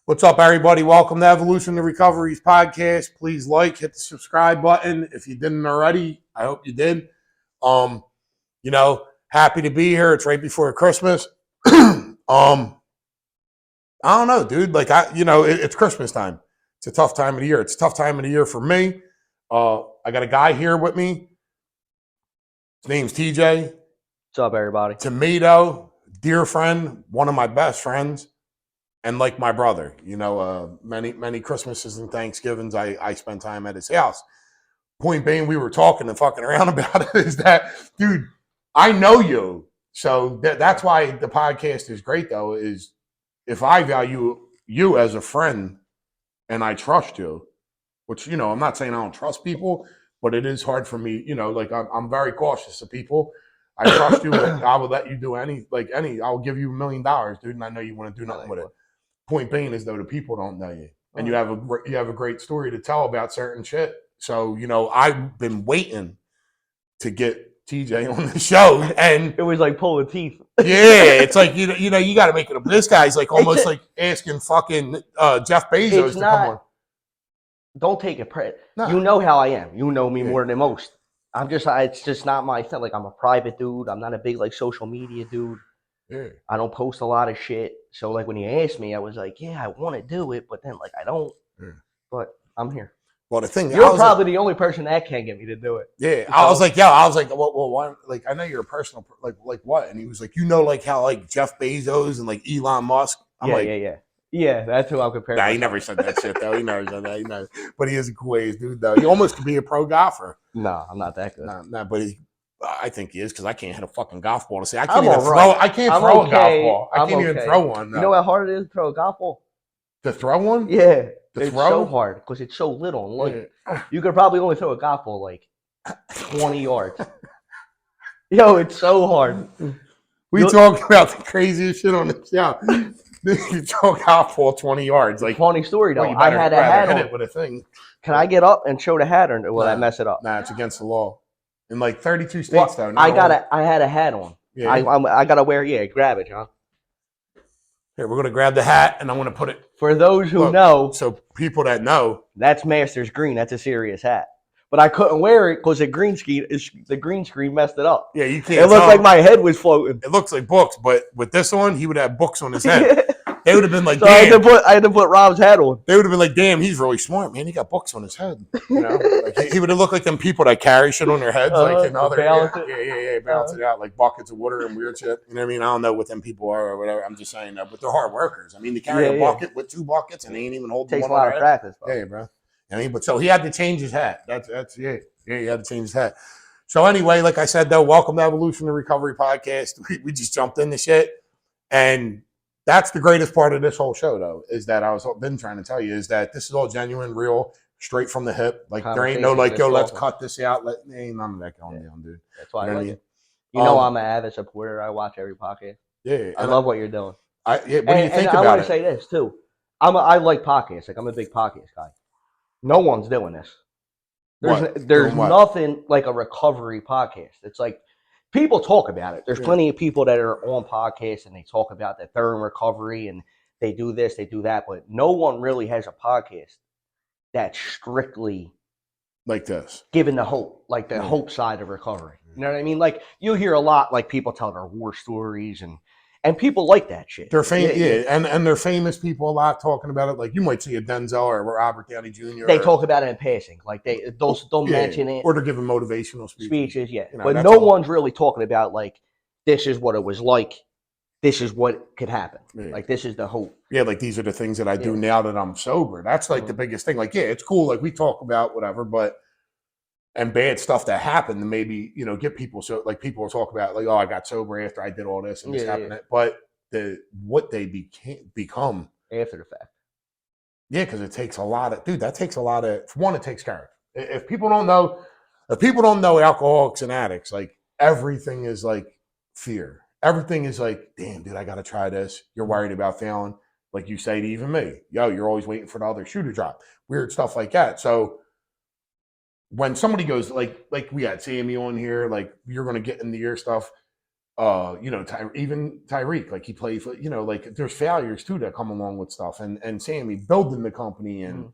What's up, everybody? Welcome to Evolution to Recovery's podcast. Please hit the subscribe button. If you didn't already, I hope you did. Happy to be here. It's right before Christmas. I don't know, dude. It's Christmas time. It's a tough time of the year. It's a tough time of the year for me. I got a guy here with me. His name's TJ. What's up, everybody? Tomato, dear friend, one of my best friends. And like my brother, many Christmases and Thanksgivings, I spend time at his house. Point being, we were talking and fucking around about it is that, dude, I know you. So that's why the podcast is great, though, is if I value you as a friend and I trust you, which, I'm not saying I don't trust people, but it is hard for me, I'm very cautious of people. I trust you. I will let you do I'll give you $1 million, dude, and I know you want to do nothing with it. Point being is though the people don't know you, and you have a great story to tell about certain shit. So I've been waiting to get TJ on the show, and it was like pulling teeth. Yeah, it's like you got to make it up. This guy's like almost like asking fucking Jeff Bezos to come on. Don't take it. No. You know how I am. You know me more than most. It's just not my thing. Like I'm a private dude. I'm not a big social media dude. Yeah. I don't post a lot of shit. So when you asked me, I was like, yeah, I want to do it, but then I don't. Yeah. But I'm here. Well, the thing you're probably the only person that can get me to do it. Yeah, I was like, well, why? I know you're a personal, like what? And he was like, how Jeff Bezos and Elon Musk. I'm yeah. That's who I'm comparing. Nah, he never said that shit though. He never said that. But he is a cool ass dude though. He almost could be a pro golfer. No, I'm not that good. Nah, but I think he is because I can't hit a fucking golf ball to say I can't even throw. I can't throw a golf ball. I can't even throw one. No. You know how hard it is to throw a golf ball? To throw one? Yeah, it's so hard because it's so little and light. Yeah. You could probably only throw a golf ball 20 yards. Yo, it's so hard. We talk about the craziest shit on the show. You talk golf ball 20 yards. Funny story though. I had a hat on. It with a thing. Can I get up and show the hat, or will I mess it up? Nah, it's against the law. In 32 states, though. I had a hat on. Yeah. I gotta wear. Yeah, grab it, John. Here, we're gonna grab the hat, and I'm gonna put it. For those who know, so people that know, that's Masters Green. That's a serious hat. But I couldn't wear it because the green screen messed it up. Yeah, you can't. It looked like my head was floating. It looks like books, but with this one, he would have books on his head. They would have been like, so damn. I had to put Rob's hat on. They would have been like, damn, he's really smart, man. He got books on his head. He would have looked like them people that carry shit on their heads, balance it out, like buckets of water and weird shit. You know what I mean? I don't know what them people are or whatever. I'm just saying that, but they're hard workers. I mean, they carry a bucket with 2 buckets and they ain't even holding one. Takes a lot of practice, bro. Yeah, bro. But so he had to change his hat. That's he had to change his hat. So anyway, like I said, though, welcome to Evolution to Recovery podcast. We just jumped into shit, and that's the greatest part of this whole show, though, is that been trying to tell you is that this is all genuine, real, straight from the hip. There ain't no let's cut this out. Ain't none of that going down, dude. That's why I like it. I'm an avid supporter. I watch every podcast. Yeah, I love what you're doing. What do you think about it? I want to say this too. I like podcasts. I'm a big podcast guy. No one's doing this. There's nothing like a recovery podcast. It's people talk about it. There's plenty of people that are on podcasts and they talk about that they're in recovery and they do this, they do that, but no one really has a podcast that's strictly like this, giving the hope, the hope side of recovery. You know what I mean? You hear a lot people tell their war stories and people like that shit. They're famous, and they're famous people a lot talking about it. You might see a Denzel or Robert Downey Jr. They talk about it in passing, they'll mention it, or they're giving motivational speeches. But no one's really talking about this is what it was like. This is what could happen. Yeah. This is the hope. Yeah, these are the things that I do now that I'm sober. That's the biggest thing. It's cool. We talk about whatever, but. And bad stuff that happened to maybe, get people people will talk about I got sober after I did all this and this happened. Yeah. But what they become after the fact. Yeah, because it takes a lot of that takes a lot of one, it takes character. If people don't know alcoholics and addicts, everything is fear. Everything is damn, dude, I gotta try this. You're worried about failing. Like you say to even me, you're always waiting for the other shoe to drop. Weird stuff like that. So when somebody goes like we had Sammy on here, you're going to get into your stuff. even Tyreek, like he played for, like there's failures too that come along with stuff. And Sammy building the company and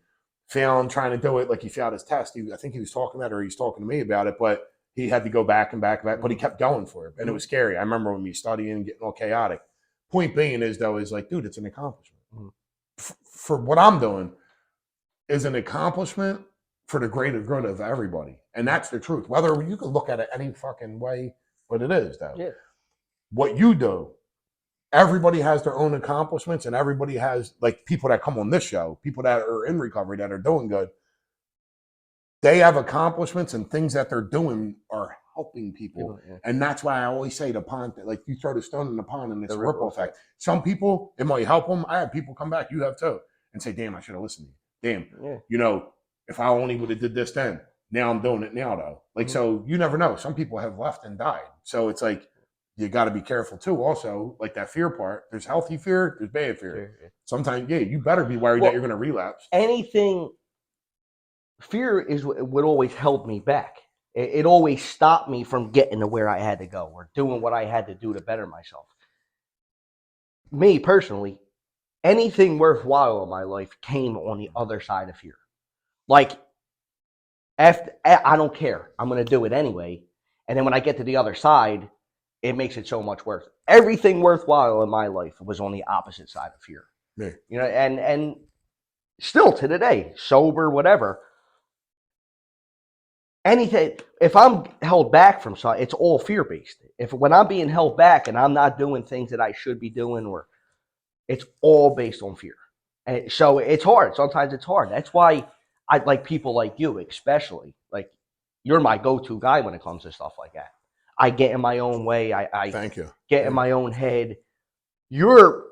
failing, trying to do it, like he failed his test. I think he was talking about it, or he's talking to me about it, but he had to go back and back, but he kept going for it. And it was scary. I remember when we studying and getting all chaotic. Point being is like, dude, it's an accomplishment. For what I'm doing is an accomplishment for the greater good of everybody. And that's the truth. Whether you can look at it any fucking way, but it is though. Yeah. What you do, everybody has their own accomplishments, and everybody has, like, people that come on this show, people that are in recovery that are doing good. They have accomplishments and things that they're doing are helping people. Yeah. And that's why I always say the pond, like you throw the stone in the pond and it's a ripple effect. Some people, it might help them. I have people come back, you have too, and say, damn, I should have listened to you. Damn, if I only would have did this then, now I'm doing it now though. Like, so you never know. Some people have left and died. So it's like, you got to be careful too. Also, like that fear part, there's healthy fear, there's bad fear. Yeah. Sometimes, you better be worried that you're going to relapse. Fear would always held me back. It always stopped me from getting to where I had to go or doing what I had to do to better myself. Me personally, anything worthwhile in my life came on the other side of fear. Like, I don't care. I'm going to do it anyway. And then when I get to the other side, it makes it so much worse. Everything worthwhile in my life was on the opposite side of fear. Yeah. And still to today, sober, whatever. Anything, if I'm held back from something, it's all fear-based. When I'm being held back and I'm not doing things that I should be doing, or it's all based on fear. And so it's hard. Sometimes it's hard. That's why I like people like you, especially. Like, you're my go-to guy when it comes to stuff like that. I get in my own way. I thank you. Get in my own head. You're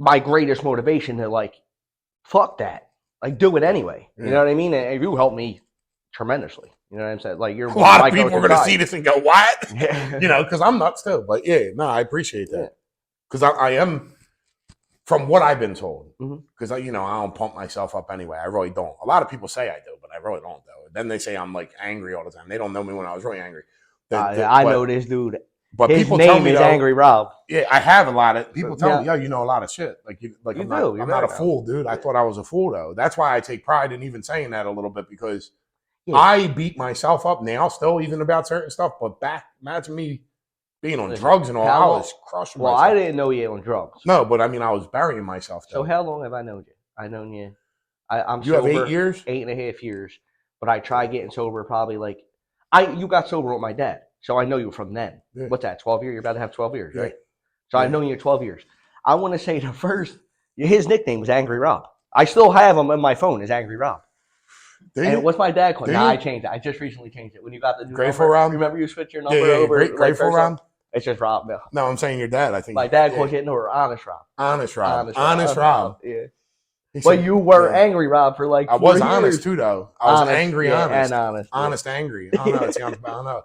my greatest motivation to, like, fuck that. Like, do it anyway. You know what I mean? And you help me tremendously. You know what I'm saying? Like, you're a lot of people are going to see this and go, what? Because I'm nuts too. But I appreciate that. Because I am, from what I've been told, because I don't pump myself up anyway. I really don't. A lot of people say I do, but I really don't though. Then they say I'm like angry all the time. They don't know me when I was really angry. I know this dude. But his people name tell me is though, Angry Rob. Yeah, I have a lot of people tell me, you know a lot of shit. I'm not a fool, dude. I thought I was a fool though. That's why I take pride in even saying that a little bit, because I beat myself up now still, even about certain stuff. But imagine me being on drugs and all. I was crushing myself. Well, I didn't know you were on drugs. No, but I mean, I was burying myself. So how long have I known you? I known you. I'm you sober. You have 8 years? 8.5 years. But I tried getting sober probably you got sober with my dad. So I know you from then. Yeah. What's that, 12 years? You're about to have 12 years, right? So I've known you 12 years. I want to say his nickname was Angry Rob. I still have him on my phone as Angry Rob. And what's my dad called? I changed it. I just recently changed it. When you got the new Grateful number, Rob? remember you switched your number over? Grateful Rob? It's just Rob now. No, I'm saying your dad. I think my dad calls it Honest Rob. Honest Rob. Yeah. But you were Angry Rob for like 4 years. I was honest too, though. I was angry, honest. And honest. Honest, angry. I don't know. It sounds bad. I don't know.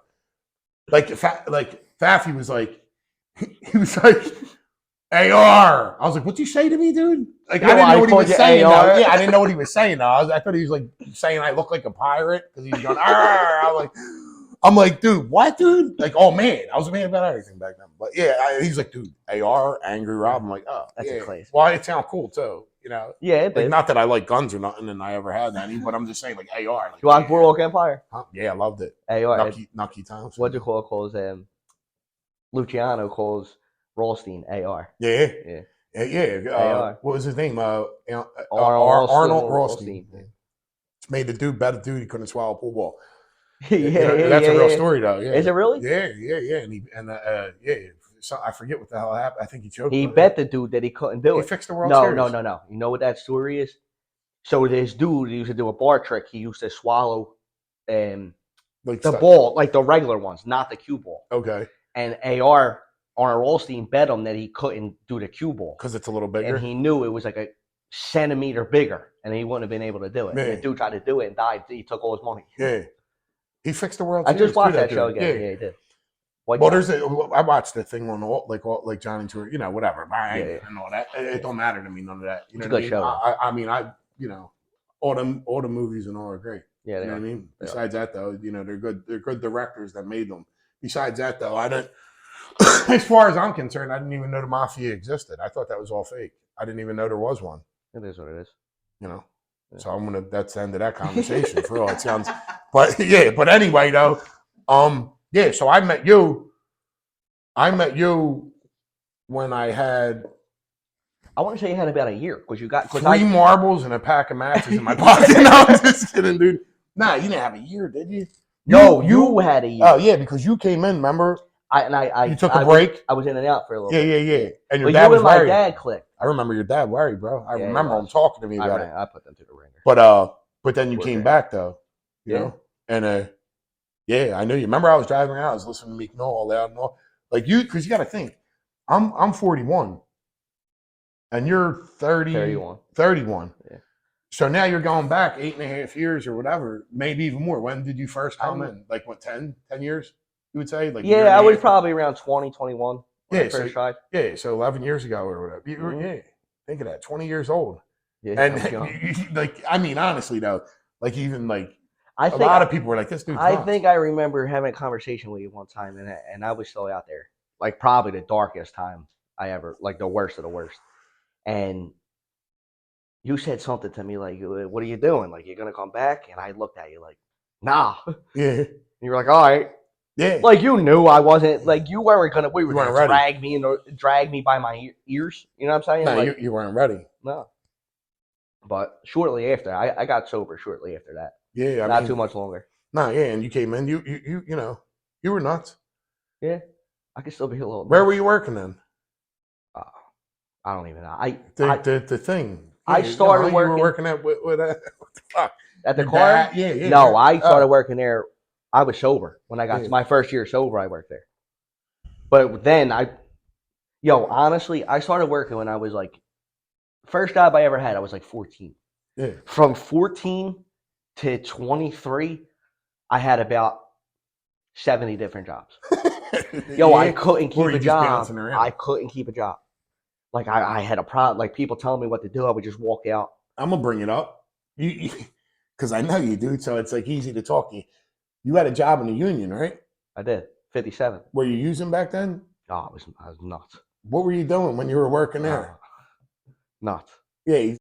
Like Faffy was like, he was like, AR. I was like, what'd you say to me, dude? Like, I didn't know what he was saying. Yeah, I didn't know what he was saying. I thought he was like saying I look like a pirate because he was going, AR. I'm like, dude, what, dude? Like, oh man, I was mad about everything back then. But he's like, dude, AR, Angry Rob. I'm like, oh, that's a class. Well, it sounds cool too, Yeah, like, not that I like guns or nothing, and I ever had any, but I'm just saying, like, AR. Like, you watch Boardwalk Empire? Huh? Yeah, I loved it. AR. Nucky Thompson. What'd you calls Luciano calls Rothstein AR. Yeah. AR. What was his name? Arnold Rothstein. It's made the dude better. Dude, he couldn't swallow a pool ball. That's a real story, though. Yeah. Is it really? Yeah. And so I forget what the hell happened. I think he choked. He bet the dude that he couldn't do it. He fixed the World Series. No. You know what that story is? So this dude used to do a bar trick. He used to swallow the ball, like the regular ones, not the cue ball. Okay. And Arnold Rothstein bet him that he couldn't do the cue ball because it's a little bigger. And he knew it was like a centimeter bigger, and he wouldn't have been able to do it. And the dude tried to do it and died. He took all his money. Yeah. He fixed the World Series. I just watched that show again. Yeah, he did. I watched the thing on like Johnny Tour, whatever. And all that. It don't matter to me, none of that. It's a good show. I mean, all the movies and all are great. Yeah, you know what I mean. Besides that, though, they're good. They're good directors that made them. Besides that, though, as far as I'm concerned, I didn't even know the mafia existed. I thought that was all fake. I didn't even know there was one. It is what it is. You know. Yeah. So that's the end of that conversation for all it sounds. But yeah, but anyway though, yeah. So I met you. I met you when I had I want to say you had about a year because you got three marbles and a pack of matches in my pocket. No, I'm just kidding, dude. Nah, you didn't have a year, did you? No, you had a year. Oh yeah, because you came in. Remember? You took a break. I was in and out for a little bit. Yeah. And your but dad you was and my worried. dad clicked. I remember your dad worried, bro. I Yeah, remember him talking to me about it. I put them to the ringer. But then you Poor came guy. back though, you Yeah. know, and yeah, I knew you. Remember, I was driving around, I was listening to Meek Mill all loud and all. Like you, because you got to think, I'm 41, and you're 31. Yeah. So now you're going back 8.5 years or whatever, maybe even more. When did you first come in? Like what, 10 years? You would say? Like yeah, I was probably around 20, 21 when I first tried. Yeah, so 11 years ago or whatever. Yeah, think of that, 20 years old. Yeah, and like, I mean, honestly though, like even like a lot of people were like, "This dude's nuts." I think I remember having a conversation with you one time, and I was still out there, like probably the darkest time I ever, like the worst of the worst. And you said something to me like, "What are you doing? Like, you're gonna come back?" And I looked at you like, "Nah." Yeah. And you were like, "All right." Yeah. Like you knew I wasn't. Like you weren't gonna. We were weren't gonna ready. drag me by my ears. You know what I'm saying? No, like, you weren't ready. No. But shortly after, I got sober. Shortly after that. Yeah, not too much longer. No, yeah, and you came in. You know, you were nuts. Yeah, I could still be a little. Where were you working then? I don't even know. The thing. Yeah, I started working. You were working at what the fuck? At the car? Yeah. No, I started working there. I was sober when I got to my first year sober. I worked there, but then honestly, I started working when I was like, first job I ever had. I was like 14. Yeah. From 14 to 23, I had about 70 different jobs. I couldn't keep a job. I couldn't keep a job. Like I had a problem. Like people telling me what to do, I would just walk out. I'm gonna bring it up, because I know you, dude. So it's like easy to talk to you. You had a job in the union, right? I did. 57. Were you using back then? Oh, I was nuts. What were you doing when you were working there? Nuts. Yeah.